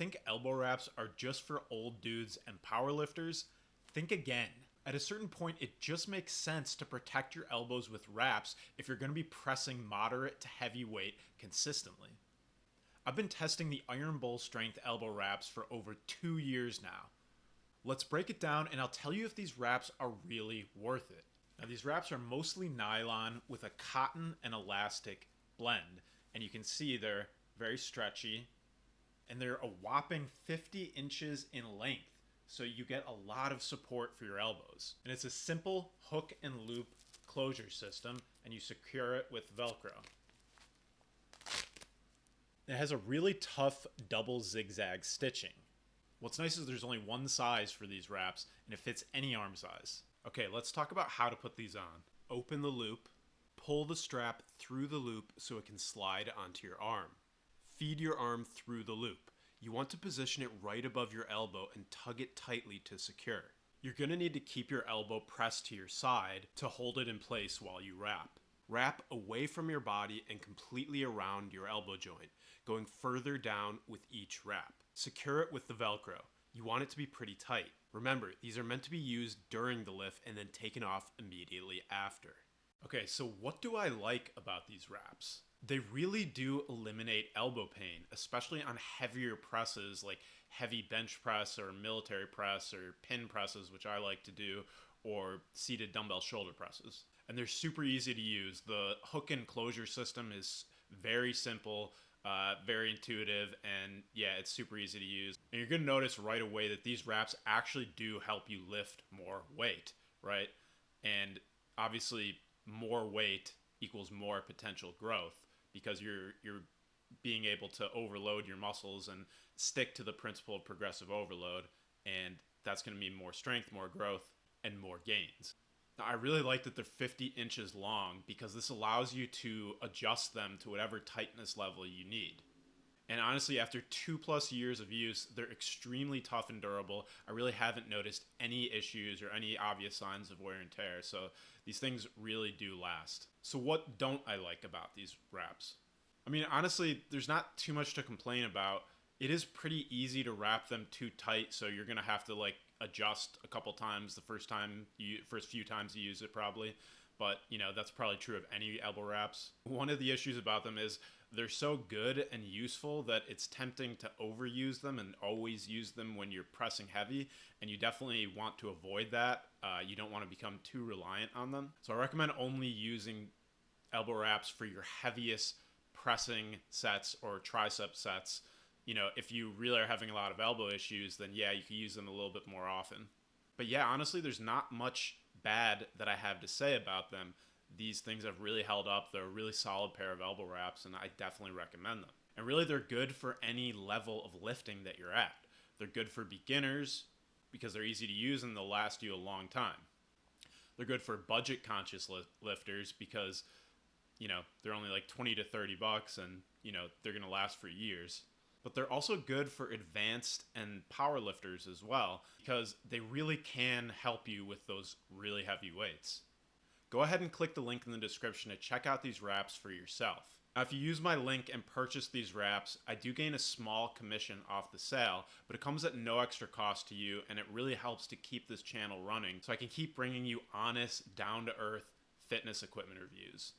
think elbow wraps are just for old dudes and powerlifters, think again. At a certain point, it just makes sense to protect your elbows with wraps if you're going to be pressing moderate to heavy weight consistently. I've been testing the Iron Bowl strength elbow wraps for over 2 years now. Let's break it down and I'll tell you if these wraps are really worth it. Now, these wraps are mostly nylon with a cotton and elastic blend, and you can see they're very stretchy, and they're a whopping 50 inches in length, so you get a lot of support for your elbows. And it's a simple hook and loop closure system, and you secure it with Velcro. It has a really tough double zigzag stitching. What's nice is there's only one size for these wraps, and it fits any arm size. Okay, let's talk about how to put these on. Open the loop, pull the strap through the loop so it can slide onto your arm. Feed your arm through the loop. You want to position it right above your elbow and tug it tightly to secure. You're going to need to keep your elbow pressed to your side to hold it in place while you wrap. Wrap away from your body and completely around your elbow joint, going further down with each wrap. Secure it with the Velcro. You want it to be pretty tight. Remember, these are meant to be used during the lift and then taken off immediately after. Okay, so what do I like about these wraps? They really do eliminate elbow pain, especially on heavier presses like heavy bench press or military press or pin presses, which I like to do, or seated dumbbell shoulder presses. And they're super easy to use. The hook and closure system is very simple, very intuitive, and yeah, it's super easy to use. And you're going to notice right away that these wraps actually do help you lift more weight, right? And obviously, more weight equals more potential growth because you're being able to overload your muscles and stick to the principle of progressive overload, and that's going to mean more strength, more growth, and more gains. Now, I really like that they're 50 inches long because this allows you to adjust them to whatever tightness level you need. And honestly, after 2+ years of use, they're extremely tough and durable. I really haven't noticed any issues or any obvious signs of wear and tear. So these things really do last. So what don't I like about these wraps? I mean, honestly, there's not too much to complain about. It is pretty easy to wrap them too tight, so you're gonna have to adjust a couple times the first few times you use it probably. But that's probably true of any elbow wraps. One of the issues about them is they're so good and useful that it's tempting to overuse them and always use them when you're pressing heavy, and you definitely want to avoid that. You don't want to become too reliant on them. So I recommend only using elbow wraps for your heaviest pressing sets or tricep sets. If you really are having a lot of elbow issues, then yeah, you can use them a little bit more often. But yeah, honestly, there's not much bad that I have to say about them. These things have really held up. They're a really solid pair of elbow wraps, and I definitely recommend them. And really, they're good for any level of lifting that you're at. They're good for beginners because they're easy to use and they'll last you a long time. They're good for budget conscious lifters because, they're only like 20 to 30 bucks and, they're going to last for years. But they're also good for advanced and power lifters as well because they really can help you with those really heavy weights. Go ahead and click the link in the description to check out these wraps for yourself. Now, if you use my link and purchase these wraps, I do gain a small commission off the sale, but it comes at no extra cost to you, and it really helps to keep this channel running so I can keep bringing you honest, down-to-earth fitness equipment reviews.